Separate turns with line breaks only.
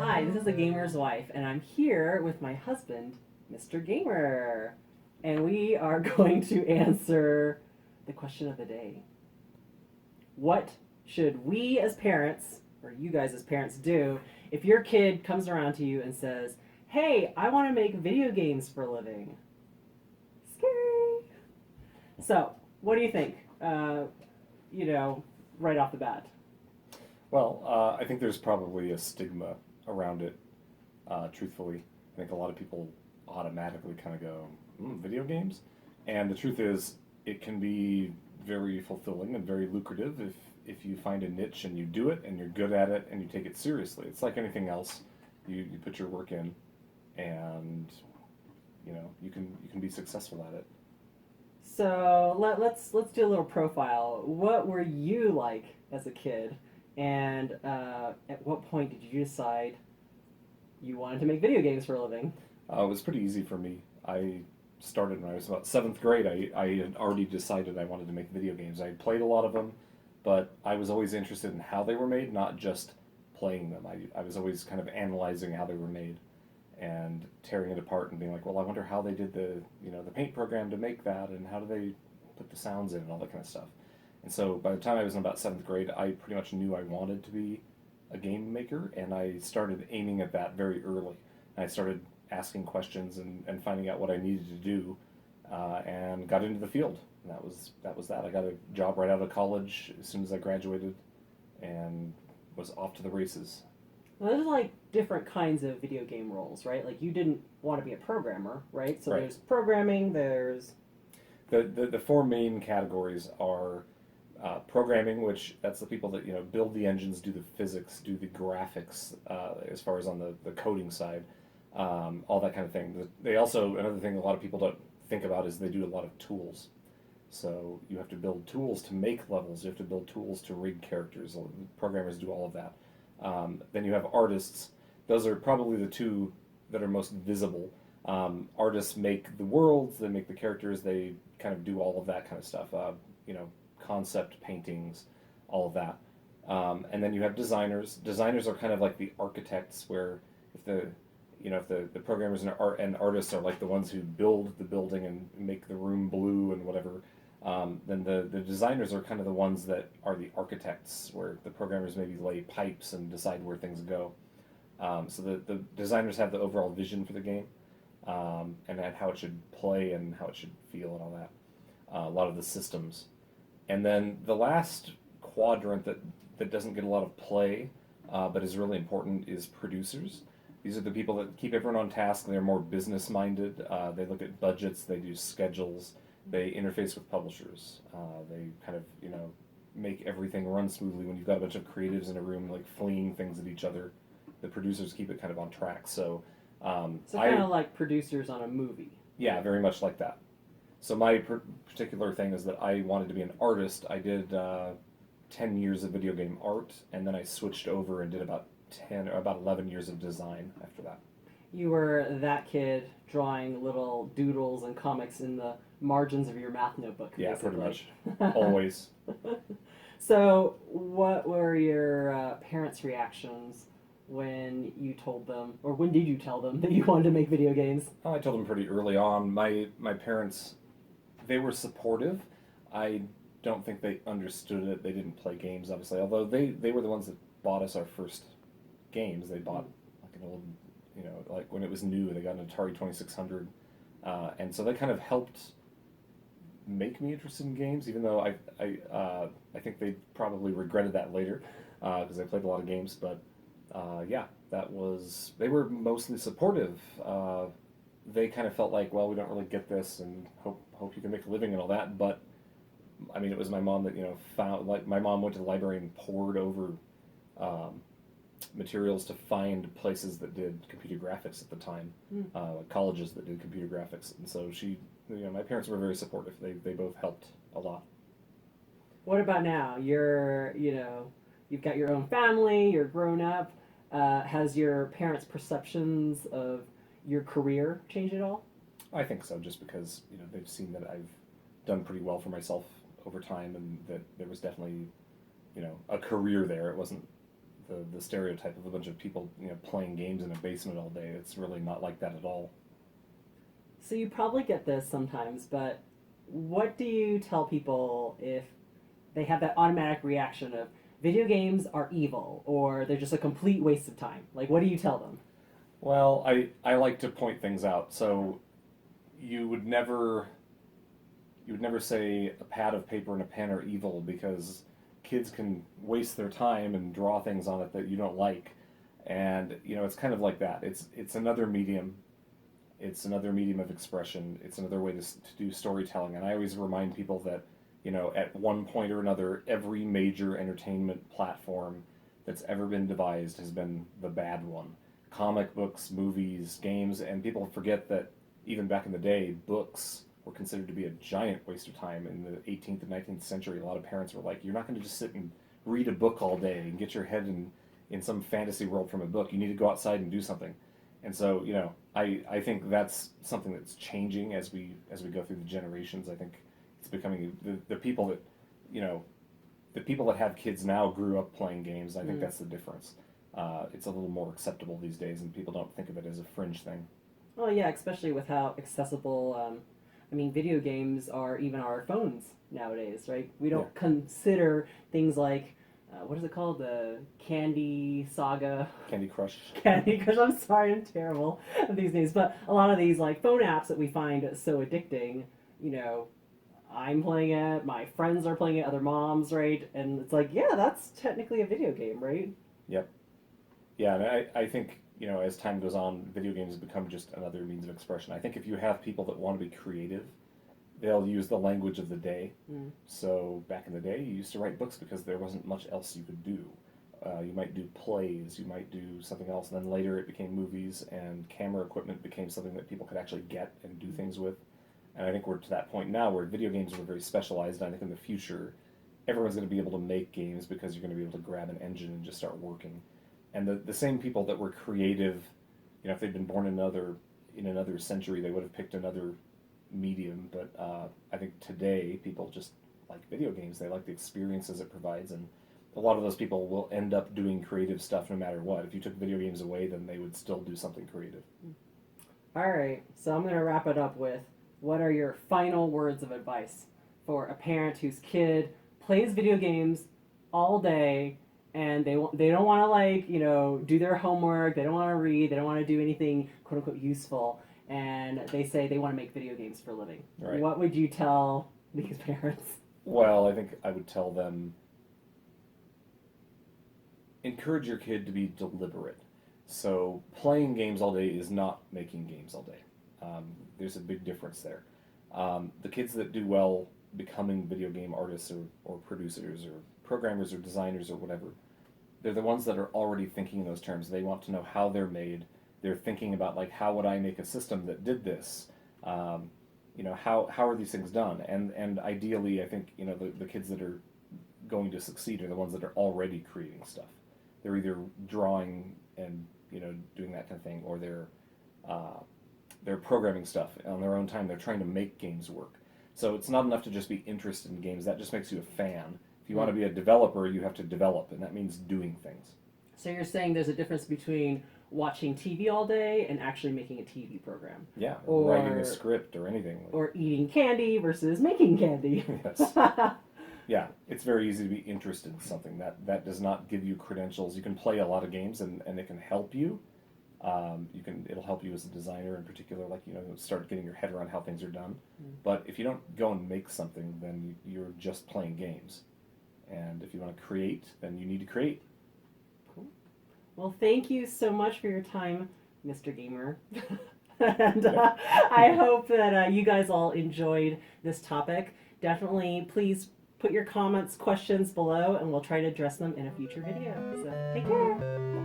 Hi, this is the Gamer's Wife, and I'm here with my husband, Mr. Gamer. And we are going to answer the question of the day. What should we as parents, or you guys as parents, do if your kid comes around to you and says, "Hey, I want to make video games for a living"? Scary. So, what do you think? Right off the bat.
Well, I think there's probably a stigma around it, truthfully. I think a lot of people automatically kind of go, video games? And the truth is, it can be very fulfilling and very lucrative if you find a niche and you do it and you're good at it and you take it seriously. It's like anything else. You put your work in and you can be successful at it.
So let's do a little profile. What were you like as a kid, and at what point did you decide you wanted to make video games for a living?
It was pretty easy for me. I started when I was about seventh grade. I had already decided I wanted to make video games. I played a lot of them, but I was always interested in how they were made, not just playing them. I was always kind of analyzing how they were made and tearing it apart and being like, well, I wonder how they did the paint program to make that, and how do they put the sounds in and all that kind of stuff. And so by the time I was in about seventh grade, I pretty much knew I wanted to be a game maker, and I started aiming at that very early. And I started asking questions and finding out what I needed to do, and got into the field. And that was that. I got a job right out of college as soon as I graduated, and was off to the races.
Well, there's like different kinds of video game roles, right? Like you didn't want to be a programmer, right? So
Right.
there's programming, there's
The four main categories are programming, which that's the people that build the engines, do the physics, do the graphics, as far as on the coding side, all that kind of thing. They also, another thing a lot of people don't think about is they do a lot of tools. So you have to build tools to make levels. You have to build tools to rig characters. Programmers do all of that. Then you have artists. Those are probably the two that are most visible. Artists make the worlds, they make the characters, they kind of do all of that kind of stuff. Concept paintings, all of that. And then you have designers. Designers are kind of like the architects, where if the programmers and artists are like the ones who build the building and make the room blue and whatever. Then the designers are kind of the ones that are the architects, where the programmers maybe lay pipes and decide where things go. So the designers have the overall vision for the game, and how it should play and how it should feel and all that. A lot of the systems. And then the last quadrant that doesn't get a lot of play, but is really important, is producers. These are the people that keep everyone on task. They're more business minded. They look at budgets. They do schedules. They interface with publishers. They kind of make everything run smoothly. When you've got a bunch of creatives in a room like flinging things at each other, the producers keep it kind of on track. So
kind of like producers on a movie.
yeah, very much like that. So my particular thing is that I wanted to be an artist. I did 10 years of video game art, and then I switched over and did about 11 years of design after that.
You were that kid drawing little doodles and comics in the margins of your math notebook.
Yeah,
basically.
pretty much. Always.
So, what were your parents' reactions when you told them, or when did you tell them that you wanted to make video games?
Oh, I told them pretty early on. My parents, they were supportive. I don't think they understood it. They didn't play games, obviously. Although they were the ones that bought us our first games. They bought like an old, like when it was new, they got an Atari 2600. And so they kind of helped make me interested in games, even though I think they probably regretted that later, because I played a lot of games. But yeah, they were mostly supportive. They kind of felt like, well, we don't really get this, and hope you can make a living and all that. But I mean, it was my mom that found, like, my mom went to the library and pored over materials to find places that did computer graphics at the time, like colleges that did computer graphics, and so my parents were very supportive. They both helped a lot.
What about now? You've got your own family. You're grown up. Has your parents' perceptions of your career changed at all?
I think so, just because they've seen that I've done pretty well for myself over time, and that there was definitely a career there. It wasn't the stereotype of a bunch of people, playing games in a basement all day. It's really not like that at all.
So you probably get this sometimes, but what do you tell people if they have that automatic reaction of video games are evil or they're just a complete waste of time? Like, what do you tell them?
Well, I like to point things out. So you would never you would never say a pad of paper and a pen are evil because kids can waste their time and draw things on it that you don't like. And it's kind of like that. It's another medium. It's another medium of expression. It's another way to do storytelling. And I always remind people that at one point or another, every major entertainment platform that's ever been devised has been the bad one. Comic books, movies, games, and people forget that even back in the day, books were considered to be a giant waste of time in the 18th and 19th century. A lot of parents were like, you're not going to just sit and read a book all day and get your head in some fantasy world from a book. You need to go outside and do something. And so, I think that's something that's changing as we go through the generations. I think it's becoming the people that, the people that have kids now grew up playing games. I think that's the difference. It's a little more acceptable these days, and people don't think of it as a fringe thing.
Well, yeah, especially with how accessible, video games are even on our phones nowadays, right? We don't consider things like, what is it called? The Candy Saga.
Candy Crush.
Candy Crush. I'm sorry, I'm terrible at these names. But a lot of these like phone apps that we find so addicting, I'm playing it, my friends are playing it, other moms, right? And it's like, yeah, that's technically a video game, right?
Yep. Yeah, and I think, as time goes on, video games become just another means of expression. I think if you have people that want to be creative, they'll use the language of the day. So back in the day, you used to write books because there wasn't much else you could do. You might do plays, you might do something else, and then later it became movies, and camera equipment became something that people could actually get and do things with. And I think we're to that point now where video games are very specialized. I think in the future, everyone's going to be able to make games because you're going to be able to grab an engine and just start working. And the same people that were creative, if they'd been born in another century, they would have picked another medium. But I think today people just like video games. They like the experiences it provides, and a lot of those people will end up doing creative stuff no matter what. If you took video games away, then they would still do something creative.
All right, so I'm going to wrap it up with, what are your final words of advice for a parent whose kid plays video games all day and they don't want to do their homework, they don't want to read, they don't want to do anything quote unquote useful, and they say they want to make video games for a living?
Right.
What would you tell these parents?
Well, I think I would tell them, encourage your kid to be deliberate. So playing games all day is not making games all day. There's a big difference there. The kids that do well becoming video game artists or producers or programmers or designers or whatever, they're the ones that are already thinking in those terms. They want to know how they're made. They're thinking about, like, how would I make a system that did this? How are these things done? And ideally, I think the kids that are going to succeed are the ones that are already creating stuff. They're either drawing and doing that kind of thing, or they're programming stuff on their own time. They're trying to make games work. So it's not enough to just be interested in games. That just makes you a fan. If you want to be a developer, you have to develop, and that means doing things.
So you're saying there's a difference between watching TV all day and actually making a TV program?
Yeah, or writing a script or anything.
Or eating candy versus making candy.
Yes. Yeah, it's very easy to be interested in something. That does not give you credentials. You can play a lot of games, and it can help you. It'll help you as a designer in particular, start getting your head around how things are done. But if you don't go and make something, then you're just playing games. And if you want to create, then you need to create.
Cool. Well, thank you so much for your time, Mr. Gamer. And I hope that you guys all enjoyed this topic. Definitely, please put your comments, questions below, and we'll try to address them in a future video. So take care.